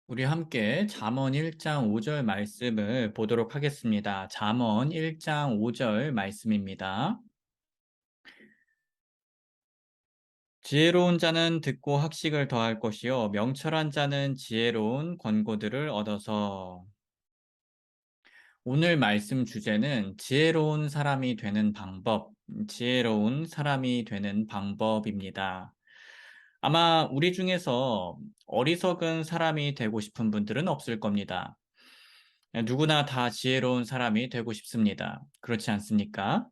우리 함께 잠언 1장 5절 말씀을 보도록 하겠습니다. 잠언 1장 5절 말씀입니다. 지혜로운 자는 듣고 학식을 더할 것이요 명철한 자는 지혜로운 권고들을 얻어서. 오늘 말씀 주제는 지혜로운 사람이 되는 방법, 지혜로운 사람이 되는 방법입니다. 아마 우리 중에서 어리석은 사람이 되고 싶은 분들은 없을 겁니다. 누구나 다 지혜로운 사람이 되고 싶습니다. 그렇지 않습니까?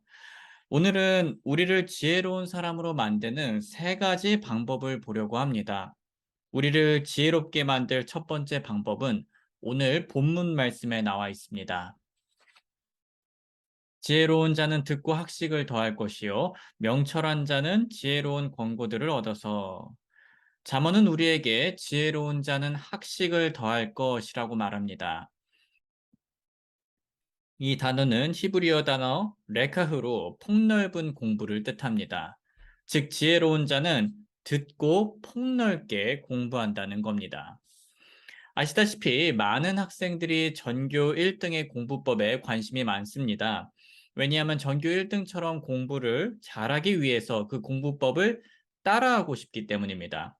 오늘은 우리를 지혜로운 사람으로 만드는 세 가지 방법을 보려고 합니다. 우리를 지혜롭게 만들 첫 번째 방법은 오늘 본문 말씀에 나와 있습니다. 지혜로운 자는 듣고 학식을 더할 것이요 명철한 자는 지혜로운 권고들을 얻어서. 잠언은 우리에게 지혜로운 자는 학식을 더할 것이라고 말합니다. 이 단어는 히브리어 단어 레카흐로 폭넓은 공부를 뜻합니다. 즉 지혜로운 자는 듣고 폭넓게 공부한다는 겁니다. 아시다시피 많은 학생들이 전교 1등의 공부법에 관심이 많습니다. 왜냐하면 전교 1등처럼 공부를 잘하기 위해서 그 공부법을 따라하고 싶기 때문입니다.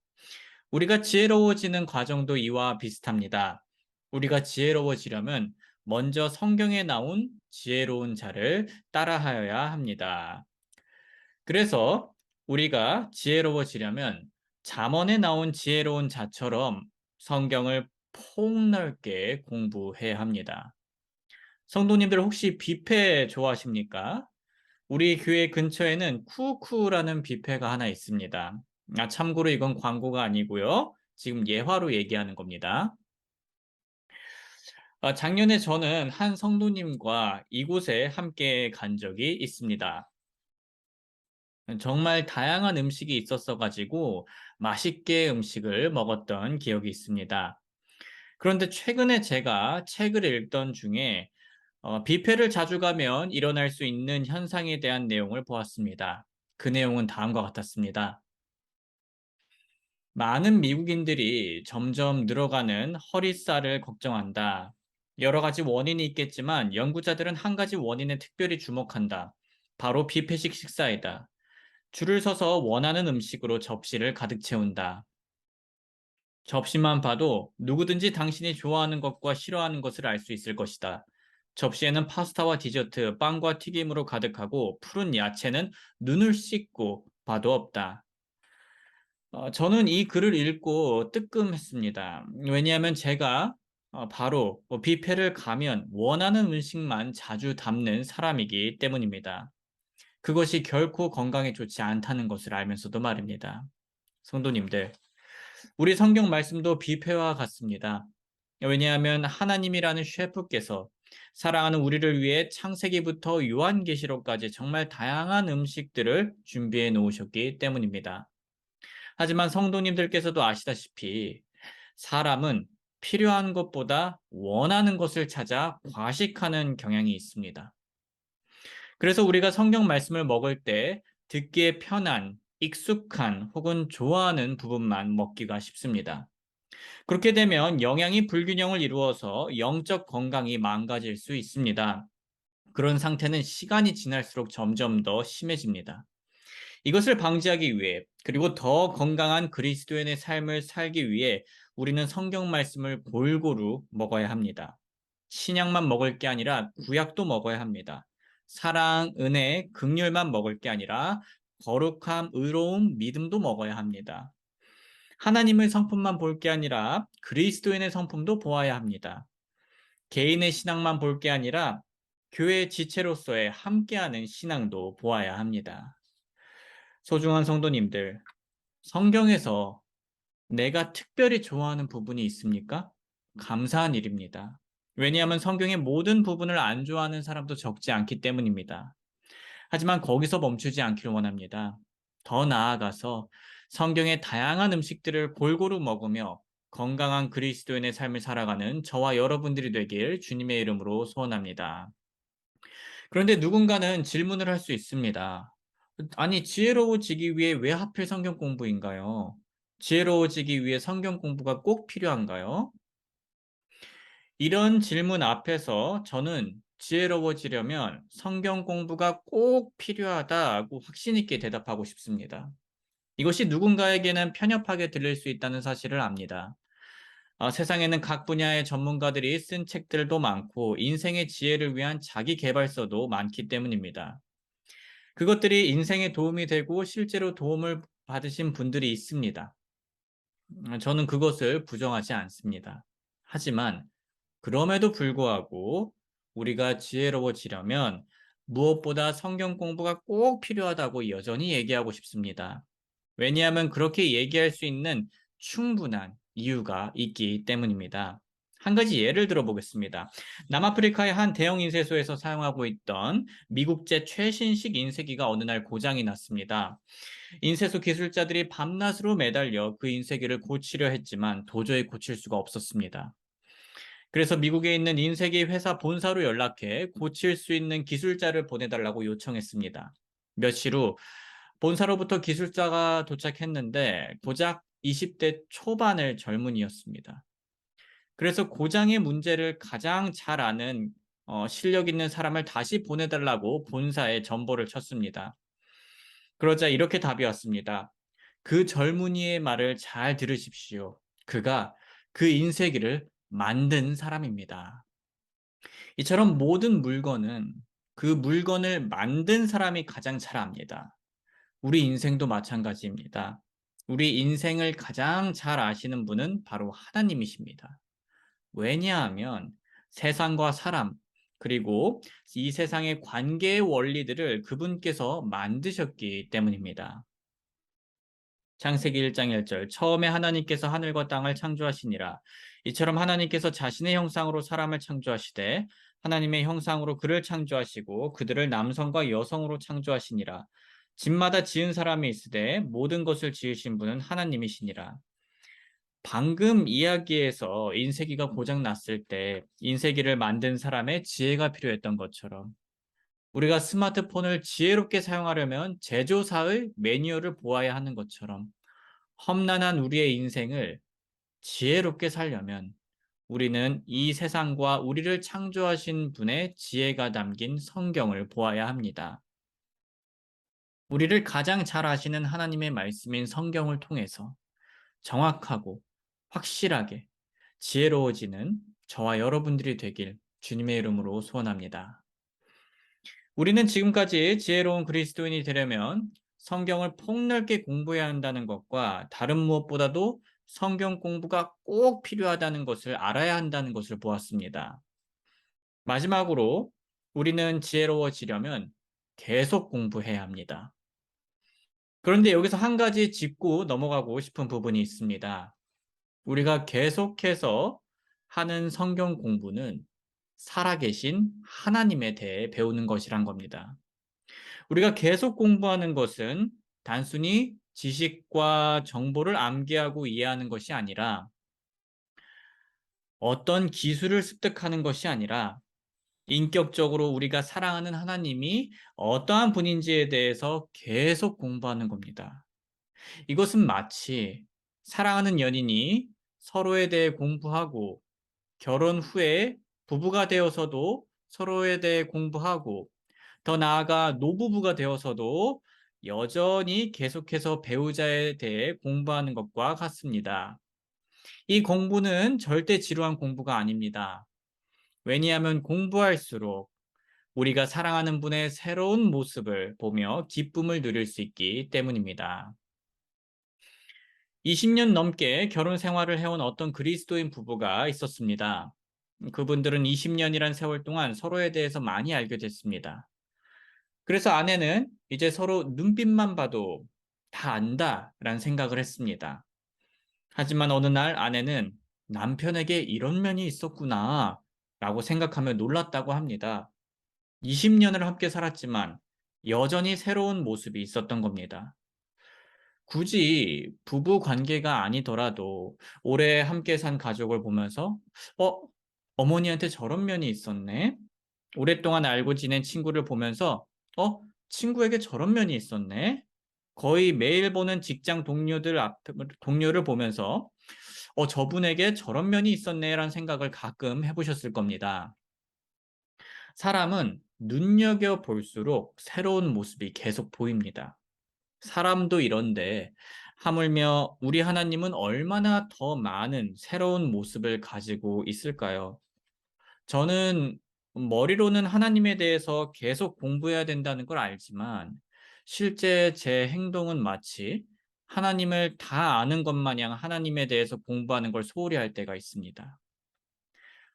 우리가 지혜로워지는 과정도 이와 비슷합니다. 우리가 지혜로워지려면 먼저 성경에 나온 지혜로운 자를 따라하여야 합니다. 그래서 우리가 지혜로워지려면 잠언에 나온 지혜로운 자처럼 성경을 폭넓게 공부해야 합니다. 성도님들 혹시 뷔페 좋아하십니까? 우리 교회 근처에는 쿠쿠라는 뷔페가 하나 있습니다. 참고로 이건 광고가 아니고요. 지금 예화로 얘기하는 겁니다. 작년에 저는 한 성도님과 이곳에 함께 간 적이 있습니다. 정말 다양한 음식이 있었어 가지고 맛있게 음식을 먹었던 기억이 있습니다. 그런데 최근에 제가 책을 읽던 중에 뷔페를 자주 가면 일어날 수 있는 현상에 대한 내용을 보았습니다. 그 내용은 다음과 같았습니다. 많은 미국인들이 점점 늘어가는 허리살을 걱정한다. 여러 가지 원인이 있겠지만 연구자들은 한 가지 원인에 특별히 주목한다. 바로 뷔페식 식사이다. 줄을 서서 원하는 음식으로 접시를 가득 채운다. 접시만 봐도 누구든지 당신이 좋아하는 것과 싫어하는 것을 알 수 있을 것이다. 접시에는 파스타와 디저트, 빵과 튀김으로 가득하고 푸른 야채는 눈을 씻고 봐도 없다. 저는 이 글을 읽고 뜨끔했습니다. 왜냐하면 제가 바로 뷔페를 가면 원하는 음식만 자주 담는 사람이기 때문입니다. 그것이 결코 건강에 좋지 않다는 것을 알면서도 말입니다. 성도님들, 우리 성경 말씀도 뷔페와 같습니다. 왜냐하면 하나님이라는 셰프께서 사랑하는 우리를 위해 창세기부터 요한계시록까지 정말 다양한 음식들을 준비해 놓으셨기 때문입니다. 하지만 성도님들께서도 아시다시피 사람은 필요한 것보다 원하는 것을 찾아 과식하는 경향이 있습니다. 그래서 우리가 성경 말씀을 먹을 때 듣기에 편한, 익숙한 혹은 좋아하는 부분만 먹기가 쉽습니다. 그렇게 되면 영양이 불균형을 이루어서 영적 건강이 망가질 수 있습니다. 그런 상태는 시간이 지날수록 점점 더 심해집니다. 이것을 방지하기 위해 그리고 더 건강한 그리스도인의 삶을 살기 위해 우리는 성경 말씀을 골고루 먹어야 합니다. 신약만 먹을 게 아니라 구약도 먹어야 합니다. 사랑, 은혜, 긍휼만 먹을 게 아니라 거룩함, 의로움, 믿음도 먹어야 합니다. 하나님의 성품만 볼 게 아니라 그리스도인의 성품도 보아야 합니다. 개인의 신앙만 볼 게 아니라 교회 지체로서의 함께하는 신앙도 보아야 합니다. 소중한 성도님들, 성경에서 내가 특별히 좋아하는 부분이 있습니까? 감사한 일입니다. 왜냐하면 성경의 모든 부분을 안 좋아하는 사람도 적지 않기 때문입니다. 하지만 거기서 멈추지 않기를 원합니다. 더 나아가서 성경의 다양한 음식들을 골고루 먹으며 건강한 그리스도인의 삶을 살아가는 저와 여러분들이 되길 주님의 이름으로 소원합니다. 그런데 누군가는 질문을 할 수 있습니다. 아니, 지혜로워지기 위해 왜 하필 성경 공부인가요? 지혜로워지기 위해 성경 공부가 꼭 필요한가요? 이런 질문 앞에서 저는 지혜로워지려면 성경 공부가 꼭 필요하다고 확신 있게 대답하고 싶습니다. 이것이 누군가에게는 편협하게 들릴 수 있다는 사실을 압니다. 세상에는 각 분야의 전문가들이 쓴 책들도 많고 인생의 지혜를 위한 자기 개발서도 많기 때문입니다. 그것들이 인생에 도움이 되고 실제로 도움을 받으신 분들이 있습니다. 저는 그것을 부정하지 않습니다. 하지만 그럼에도 불구하고 우리가 지혜로워지려면 무엇보다 성경 공부가 꼭 필요하다고 여전히 얘기하고 싶습니다. 왜냐하면 그렇게 얘기할 수 있는 충분한 이유가 있기 때문입니다. 한 가지 예를 들어보겠습니다. 남아프리카의 한 대형 인쇄소에서 사용하고 있던 미국제 최신식 인쇄기가 어느 날 고장이 났습니다. 인쇄소 기술자들이 밤낮으로 매달려 그 인쇄기를 고치려 했지만 도저히 고칠 수가 없었습니다. 그래서 미국에 있는 인쇄기 회사 본사로 연락해 고칠 수 있는 기술자를 보내달라고 요청했습니다. 며칠 후 본사로부터 기술자가 도착했는데 고작 20대 초반의 젊은이였습니다. 그래서 고장의 문제를 가장 잘 아는 실력 있는 사람을 다시 보내달라고 본사에 전보를 쳤습니다. 그러자 이렇게 답이 왔습니다. 그 젊은이의 말을 잘 들으십시오. 그가 그 인쇄기를 만든 사람입니다. 이처럼 모든 물건은 그 물건을 만든 사람이 가장 잘 압니다. 우리 인생도 마찬가지입니다. 우리 인생을 가장 잘 아시는 분은 바로 하나님이십니다. 왜냐하면 세상과 사람, 그리고 이 세상의 관계의 원리들을 그분께서 만드셨기 때문입니다. 창세기 1장 1절 처음에 하나님께서 하늘과 땅을 창조하시니라. 이처럼 하나님께서 자신의 형상으로 사람을 창조하시되 하나님의 형상으로 그를 창조하시고 그들을 남성과 여성으로 창조하시니라. 집마다 지은 사람이 있으되 모든 것을 지으신 분은 하나님이시니라. 방금 이야기에서 인쇄기가 고장 났을 때 인쇄기를 만든 사람의 지혜가 필요했던 것처럼 우리가 스마트폰을 지혜롭게 사용하려면 제조사의 매뉴얼을 보아야 하는 것처럼 험난한 우리의 인생을 지혜롭게 살려면 우리는 이 세상과 우리를 창조하신 분의 지혜가 담긴 성경을 보아야 합니다. 우리를 가장 잘 아시는 하나님의 말씀인 성경을 통해서 정확하고 확실하게 지혜로워지는 저와 여러분들이 되길 주님의 이름으로 소원합니다. 우리는 지금까지 지혜로운 그리스도인이 되려면 성경을 폭넓게 공부해야 한다는 것과 다른 무엇보다도 성경 공부가 꼭 필요하다는 것을 알아야 한다는 것을 보았습니다. 마지막으로 우리는 지혜로워지려면 계속 공부해야 합니다. 그런데 여기서 한 가지 짚고 넘어가고 싶은 부분이 있습니다. 우리가 계속해서 하는 성경 공부는 살아계신 하나님에 대해 배우는 것이란 겁니다. 우리가 계속 공부하는 것은 단순히 지식과 정보를 암기하고 이해하는 것이 아니라 어떤 기술을 습득하는 것이 아니라 인격적으로 우리가 사랑하는 하나님이 어떠한 분인지에 대해서 계속 공부하는 겁니다. 이것은 마치 사랑하는 연인이 서로에 대해 공부하고 결혼 후에 부부가 되어서도 서로에 대해 공부하고 더 나아가 노부부가 되어서도 여전히 계속해서 배우자에 대해 공부하는 것과 같습니다. 이 공부는 절대 지루한 공부가 아닙니다. 왜냐하면 공부할수록 우리가 사랑하는 분의 새로운 모습을 보며 기쁨을 누릴 수 있기 때문입니다. 20년 넘게 결혼 생활을 해온 어떤 그리스도인 부부가 있었습니다. 그분들은 20년이란 세월 동안 서로에 대해서 많이 알게 됐습니다. 그래서 아내는 이제 서로 눈빛만 봐도 다 안다라는 생각을 했습니다. 하지만 어느 날 아내는 남편에게 이런 면이 있었구나 라고 생각하며 놀랐다고 합니다. 20년을 함께 살았지만 여전히 새로운 모습이 있었던 겁니다. 굳이 부부 관계가 아니더라도 오래 함께 산 가족을 보면서 어? 어머니한테 저런 면이 있었네? 오랫동안 알고 지낸 친구를 보면서 친구에게 저런 면이 있었네? 거의 매일 보는 직장 동료를 보면서 저분에게 저런 면이 있었네라는 생각을 가끔 해보셨을 겁니다. 사람은 눈여겨볼수록 새로운 모습이 계속 보입니다. 사람도 이런데 하물며 우리 하나님은 얼마나 더 많은 새로운 모습을 가지고 있을까요? 저는 머리로는 하나님에 대해서 계속 공부해야 된다는 걸 알지만 실제 제 행동은 마치 하나님을 다 아는 것 마냥 하나님에 대해서 공부하는 걸 소홀히 할 때가 있습니다.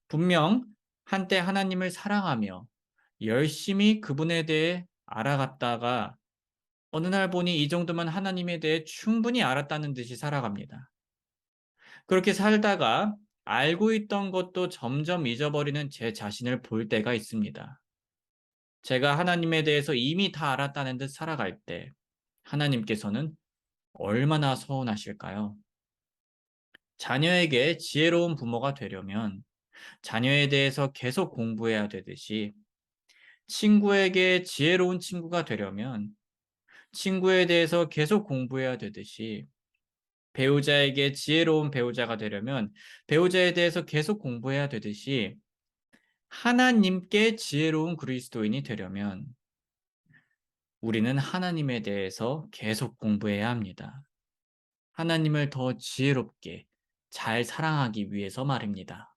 분명 한때 하나님을 사랑하며 열심히 그분에 대해 알아갔다가 어느 날 보니 이 정도면 하나님에 대해 충분히 알았다는 듯이 살아갑니다. 그렇게 살다가 알고 있던 것도 점점 잊어버리는 제 자신을 볼 때가 있습니다. 제가 하나님에 대해서 이미 다 알았다는 듯 살아갈 때 하나님께서는 얼마나 서운하실까요? 자녀에게 지혜로운 부모가 되려면 자녀에 대해서 계속 공부해야 되듯이 친구에게 지혜로운 친구가 되려면 친구에 대해서 계속 공부해야 되듯이 배우자에게 지혜로운 배우자가 되려면 배우자에 대해서 계속 공부해야 되듯이 하나님께 지혜로운 그리스도인이 되려면 우리는 하나님에 대해서 계속 공부해야 합니다. 하나님을 더 지혜롭게 잘 사랑하기 위해서 말입니다.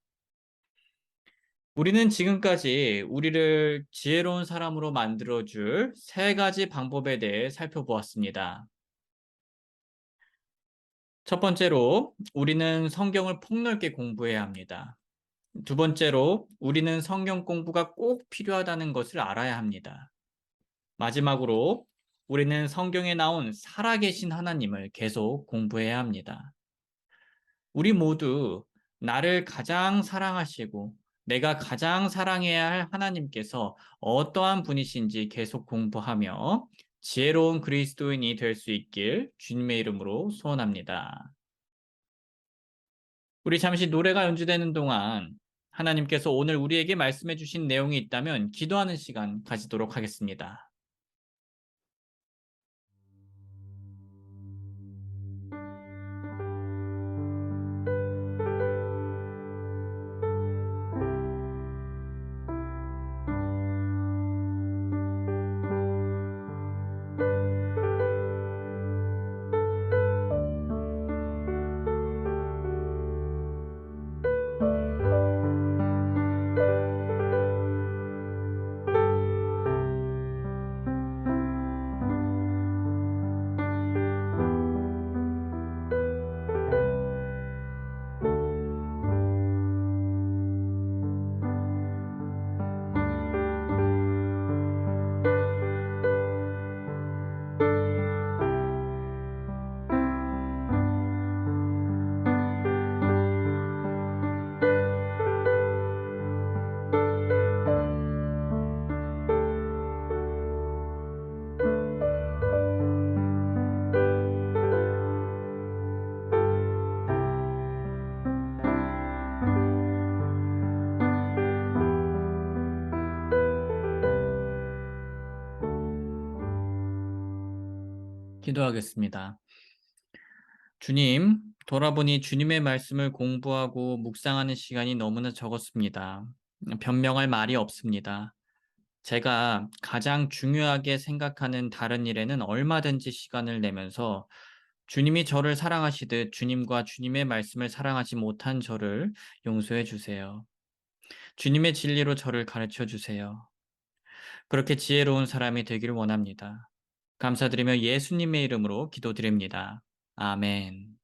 우리는 지금까지 우리를 지혜로운 사람으로 만들어줄 세 가지 방법에 대해 살펴보았습니다. 첫 번째로, 우리는 성경을 폭넓게 공부해야 합니다. 두 번째로, 우리는 성경 공부가 꼭 필요하다는 것을 알아야 합니다. 마지막으로, 우리는 성경에 나온 살아계신 하나님을 계속 공부해야 합니다. 우리 모두 나를 가장 사랑하시고 내가 가장 사랑해야 할 하나님께서 어떠한 분이신지 계속 공부하며 지혜로운 그리스도인이 될 수 있길 주님의 이름으로 소원합니다. 우리 잠시 노래가 연주되는 동안 하나님께서 오늘 우리에게 말씀해 주신 내용이 있다면 기도하는 시간 가지도록 하겠습니다. 기도하겠습니다. 주님, 돌아보니 주님의 말씀을 공부하고 묵상하는 시간이 너무나 적었습니다. 변명할 말이 없습니다. 제가 가장 중요하게 생각하는 다른 일에는 얼마든지 시간을 내면서 주님이 저를 사랑하시듯 주님과 주님의 말씀을 사랑하지 못한 저를 용서해 주세요. 주님의 진리로 저를 가르쳐 주세요. 그렇게 지혜로운 사람이 되길 원합니다. 감사드리며 예수님의 이름으로 기도드립니다. 아멘.